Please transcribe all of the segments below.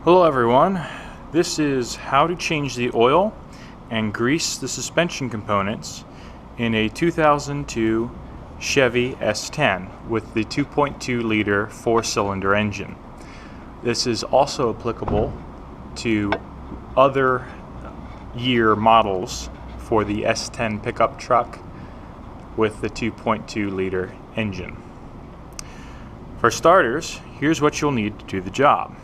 Hello everyone, this is how to change the oil and grease the suspension components in a 2002 Chevy S10 with the 2.2 liter 4-cylinder engine. This is also applicable to other year models for the S10 pickup truck with the 2.2 liter engine. For starters, here's what you'll need to do the job.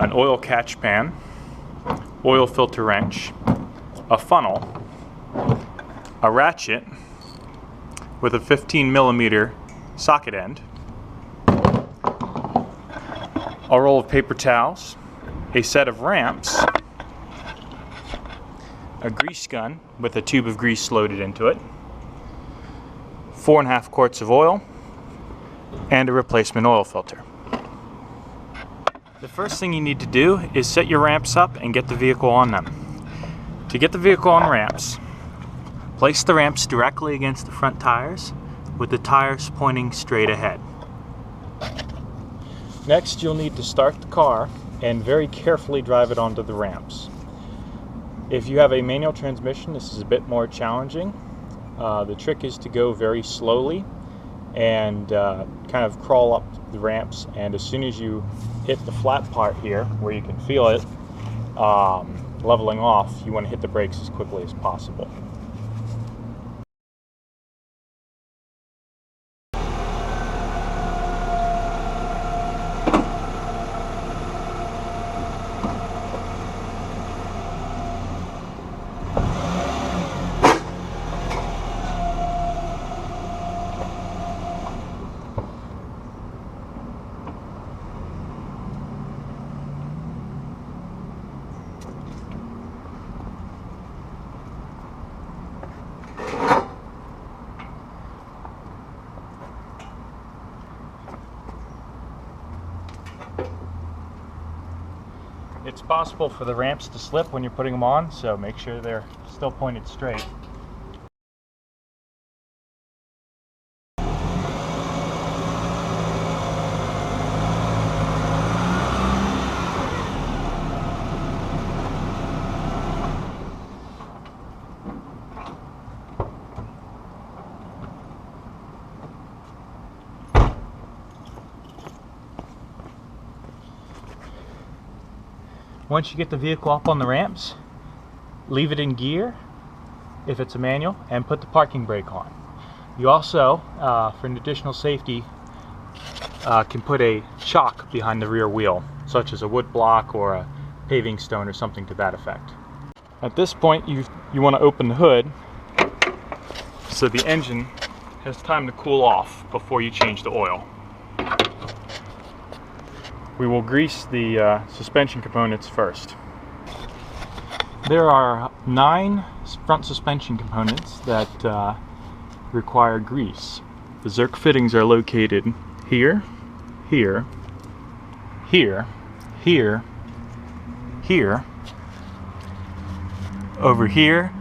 An oil catch pan, oil filter wrench, a funnel, a ratchet with a 15mm socket end, a roll of paper towels, a set of ramps, a grease gun with a tube of grease loaded into it, 4.5 quarts of oil, and a replacement oil filter. The first thing you need to do is set your ramps up and get the vehicle on them. To get the vehicle on ramps, place the ramps directly against the front tires with the tires pointing straight ahead. Next, you'll need to start the car and very carefully drive it onto the ramps. If you have a manual transmission, this is a bit more challenging. The trick is to go very slowly and kind of crawl up the ramps, and as soon as you hit the flat part here where you can feel it leveling off, you want to hit the brakes as quickly as possible. It's possible for the ramps to slip when you're putting them on, so make sure they're still pointed straight. Once you get the vehicle up on the ramps, leave it in gear if it's a manual and put the parking brake on. You also, for an additional safety, can put a chock behind the rear wheel, such as a wood block or a paving stone or something to that effect. At this point, you want to open the hood so the engine has time to cool off before you change the oil. We will grease the suspension components first. There are 9 front suspension components that require grease. The Zerk fittings are located here, here, here, here, here, over here,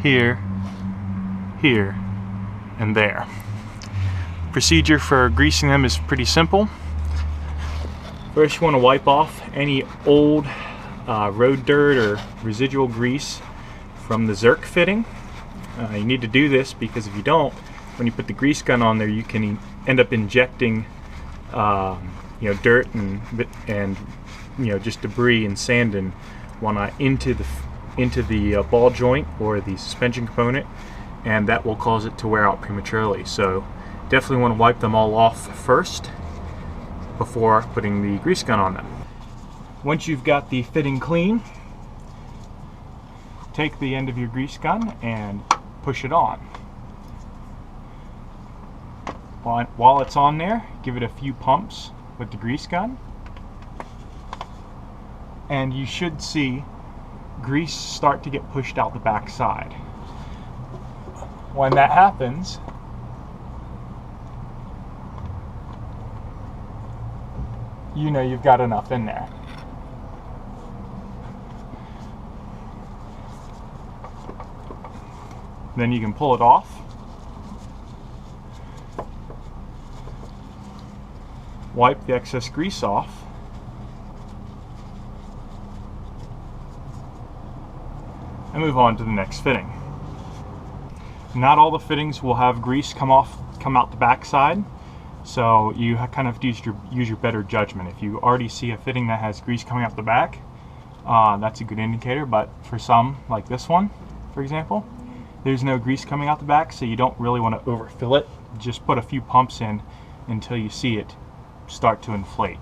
here, here, and there. Procedure for greasing them is pretty simple. First, you want to wipe off any old road dirt or residual grease from the Zerk fitting. You need to do this because if you don't, when you put the grease gun on there, you can end up injecting dirt and just debris and sand and whatnot into the ball joint or the suspension component, and that will cause it to wear out prematurely. So definitely want to wipe them all off first before putting the grease gun on them. Once you've got the fitting clean, take the end of your grease gun and push it on. While it's on there, give it a few pumps with the grease gun, and you should see grease start to get pushed out the back side. When that happens, you know you've got enough in there. Then you can pull it off. Wipe the excess grease off. and move on to the next fitting. Not all the fittings will have grease come out the back side, so you kind of use your better judgment. If you already see a fitting that has grease coming out the back, that's a good indicator. But for some, like this one, for example, there's no grease coming out the back, so you don't really want to overfill it. Just put a few pumps in until you see it start to inflate.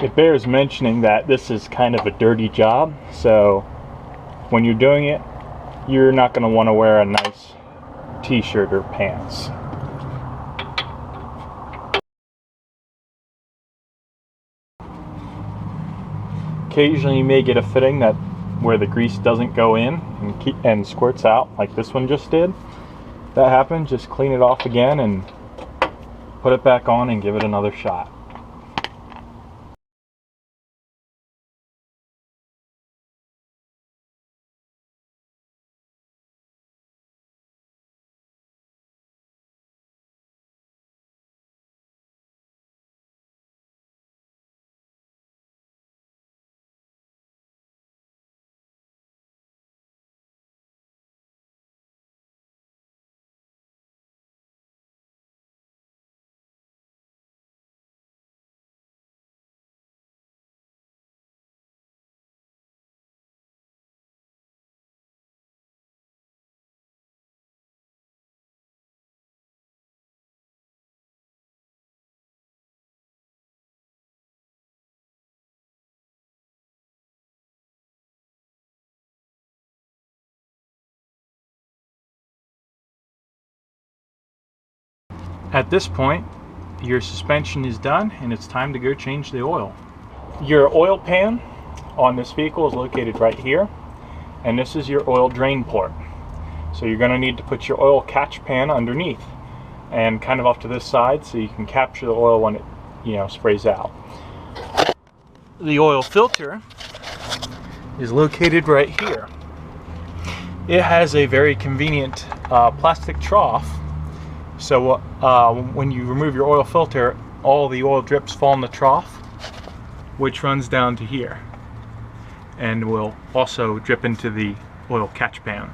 It bears mentioning that this is kind of a dirty job, so when you're doing it, you're not going to want to wear a nice t-shirt or pants. Occasionally you may get a fitting where the grease doesn't go in and squirts out, like this one just did. If that happens, just clean it off again and put it back on and give it another shot. At this point, your suspension is done and it's time to go change the oil. Your oil pan on this vehicle is located right here, and this is your oil drain port. So you're going to need to put your oil catch pan underneath and kind of off to this side so you can capture the oil when it sprays out. The oil filter is located right here. It has a very convenient plastic trough. So when you remove your oil filter, all the oil drips fall in the trough, which runs down to here and will also drip into the oil catch pan.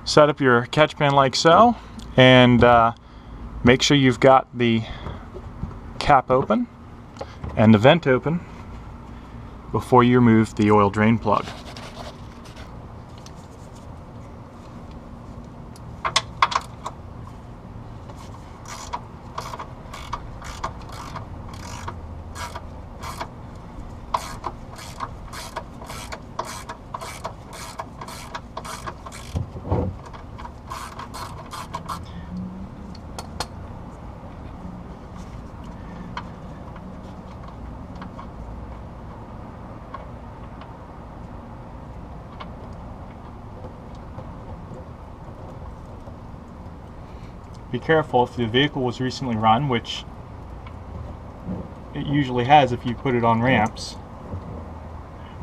Set up your catch pan like so, and make sure you've got the cap open and the vent open before you remove the oil drain plug. Be careful if the vehicle was recently run, which it usually has if you put it on ramps.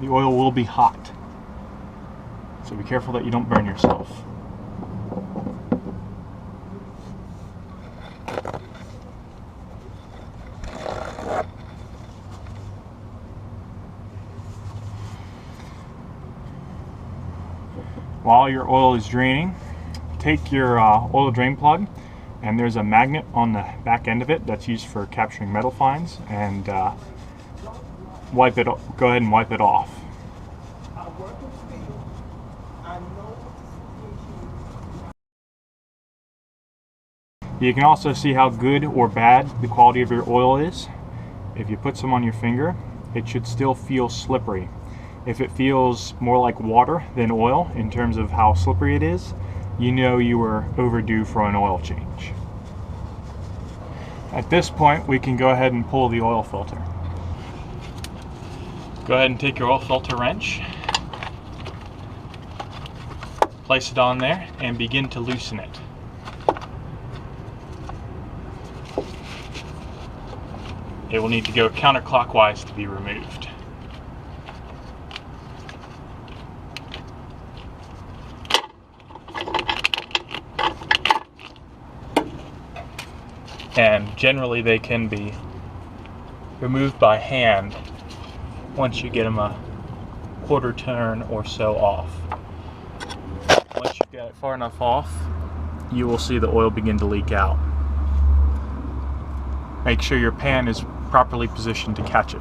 The oil will be hot, so be careful that you don't burn yourself. While your oil is draining, take your oil drain plug, and there's a magnet on the back end of it that's used for capturing metal fines, and go ahead and wipe it off. You can also see how good or bad the quality of your oil is. If you put some on your finger, it should still feel slippery. If it feels more like water than oil in terms of how slippery it is, you know you were overdue for an oil change. At this point, we can go ahead and pull the oil filter. Go ahead and take your oil filter wrench, place it on there, and begin to loosen it. It will need to go counterclockwise to be removed. And generally they can be removed by hand once you get them a quarter turn or so off. Once you get it far enough off, you will see the oil begin to leak out. Make sure your pan is properly positioned to catch it.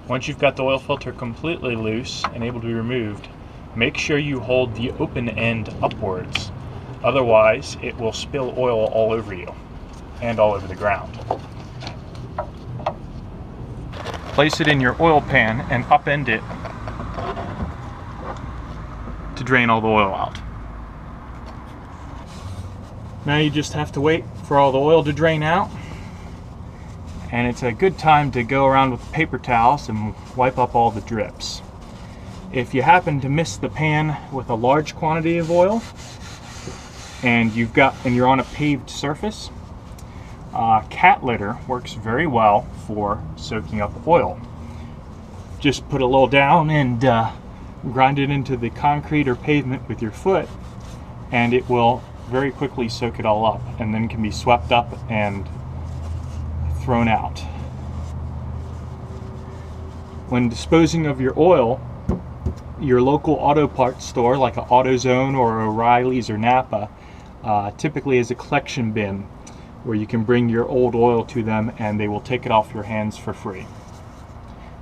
Once you've got the oil filter completely loose and able to be removed, make sure you hold the open end upwards. Otherwise, it will spill oil all over you and all over the ground. Place it in your oil pan and upend it to drain all the oil out. Now you just have to wait for all the oil to drain out, and it's a good time to go around with paper towels and wipe up all the drips. If you happen to miss the pan with a large quantity of oil and you're on a paved surface, cat litter works very well for soaking up oil. Just put a little down and grind it into the concrete or pavement with your foot, and it will very quickly soak it all up, and then can be swept up and thrown out. When disposing of your oil, your local auto parts store like an AutoZone or O'Reilly's or Napa typically is a collection bin where you can bring your old oil to them and they will take it off your hands for free.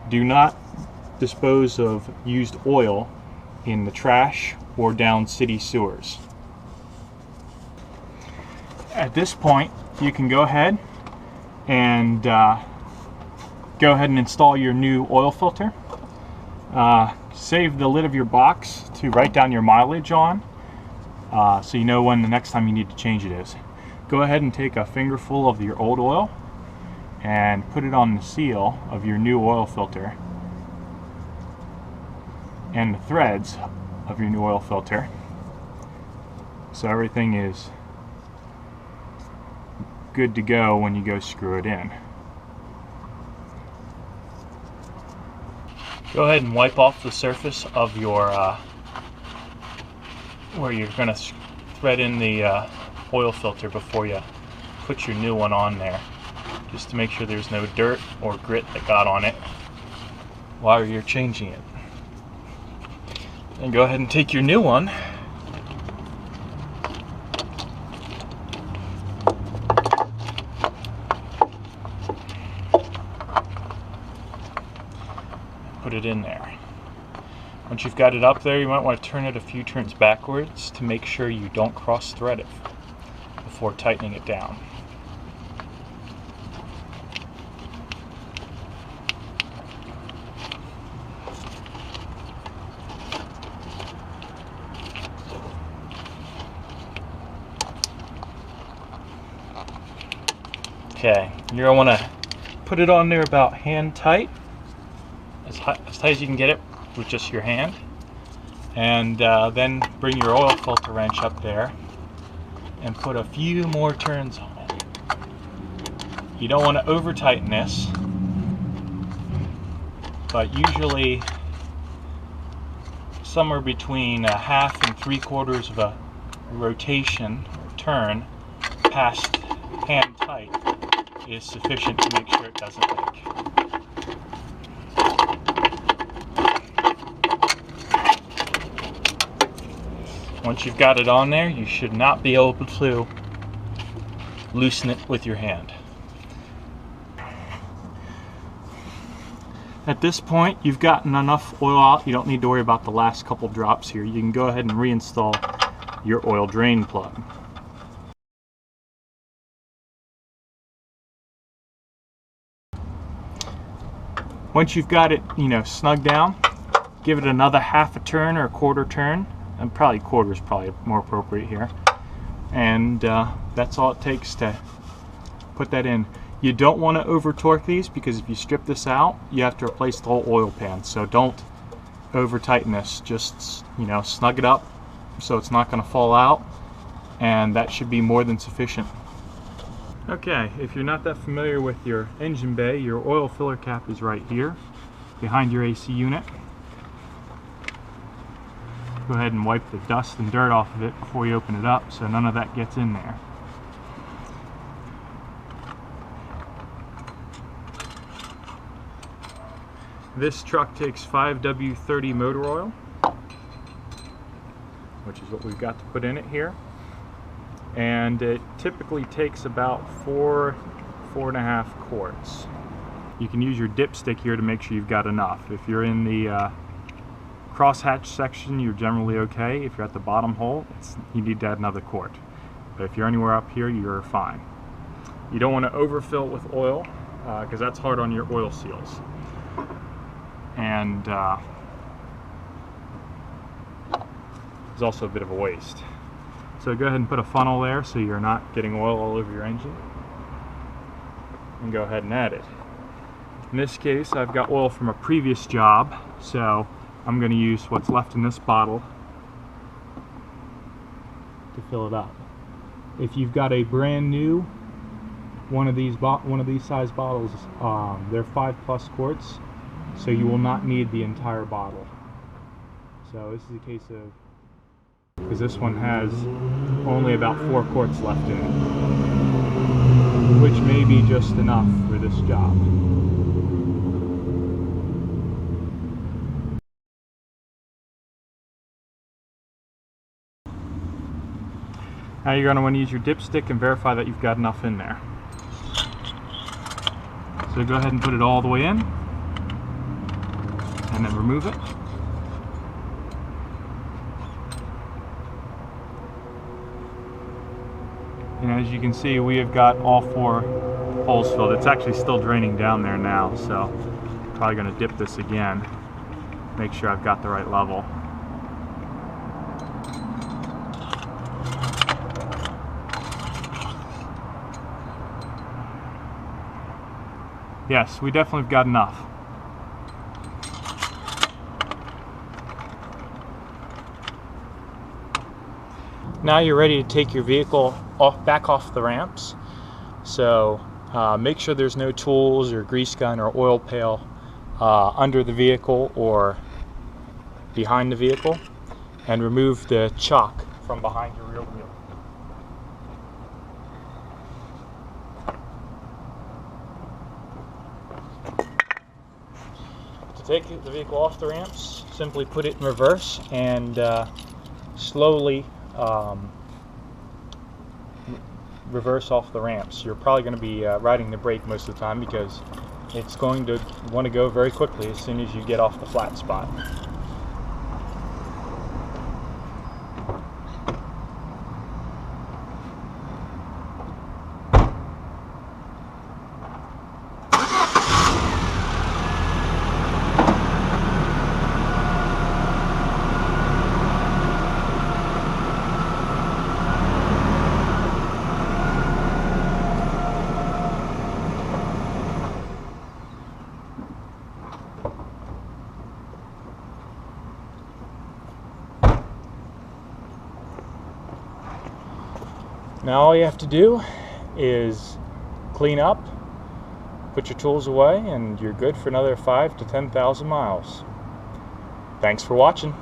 Do not dispose of used oil in the trash or down city sewers. At this point, you can go ahead and install your new oil filter. Save the lid of your box to write down your mileage on, so you know when the next time you need to change it is. Go ahead and take a fingerful of your old oil and put it on the seal of your new oil filter and the threads of your new oil filter, so everything is good to go when you go screw it in. Go ahead and wipe off the surface of your where you're going to thread in the oil filter before you put your new one on there, just to make sure there's no dirt or grit that got on it while you're changing it. And go ahead and take your new one put it in there. Once you've got it up there, you might want to turn it a few turns backwards to make sure you don't cross thread it before tightening it down. Okay, you're going to want to put it on there about hand tight, as tight as you can get it with just your hand, and then bring your oil filter wrench up there and put a few more turns on it. You don't want to over tighten this, but usually somewhere between a half and 3/4 of a rotation or turn past hand tight is sufficient to make sure it doesn't leak. Once you've got it on there, you should not be able to loosen it with your hand. At this point, you've gotten enough oil out. You don't need to worry about the last couple drops here. You can go ahead and reinstall your oil drain plug. Once you've got it, snug down, give it another half a turn or a quarter turn, and probably quarter is probably more appropriate here. And that's all it takes to put that in. You don't want to over torque these, because if you strip this out, you have to replace the whole oil pan. So don't over tighten this. Just snug it up so it's not going to fall out, and that should be more than sufficient. Okay, if you're not that familiar with your engine bay, your oil filler cap is right here behind your AC unit. Go ahead and wipe the dust and dirt off of it before you open it up so none of that gets in there. This truck takes 5W30 motor oil, which is what we've got to put in it here. And it typically takes about 4.5 quarts. You can use your dipstick here to make sure you've got enough. If you're in the crosshatch section, you're generally okay. If you're at the bottom hole, you need to add another quart. But if you're anywhere up here, you're fine. You don't want to overfill it with oil, because that's hard on your oil seals. And it's also a bit of a waste. So go ahead and put a funnel there so you're not getting oil all over your engine, and go ahead and add it. In this case, I've got oil from a previous job, so I'm going to use what's left in this bottle to fill it up. If you've got a brand new one of these size bottles, they're 5+ quarts, so you will not need the entire bottle. So this is a case of, because this one has only about 4 quarts left in it, which may be just enough for this job. Now you're going to want to use your dipstick and verify that you've got enough in there. So go ahead and put it all the way in, and then remove it. And as you can see, we have got all 4 holes filled. It's actually still draining down there now, so I'm probably going to dip this again, make sure I've got the right level. Yes, we definitely have got enough. Now you're ready to take your vehicle back off the ramps. So make sure there's no tools or grease gun or oil pail under the vehicle or behind the vehicle, and remove the chock from behind your rear wheel. To take the vehicle off the ramps, simply put it in reverse and slowly reverse off the ramps. You're probably going to be riding the brake most of the time, because it's going to want to go very quickly as soon as you get off the flat spot. Now all you have to do is clean up, put your tools away, and you're good for another 5,000 to 10,000 miles. Thanks for watching.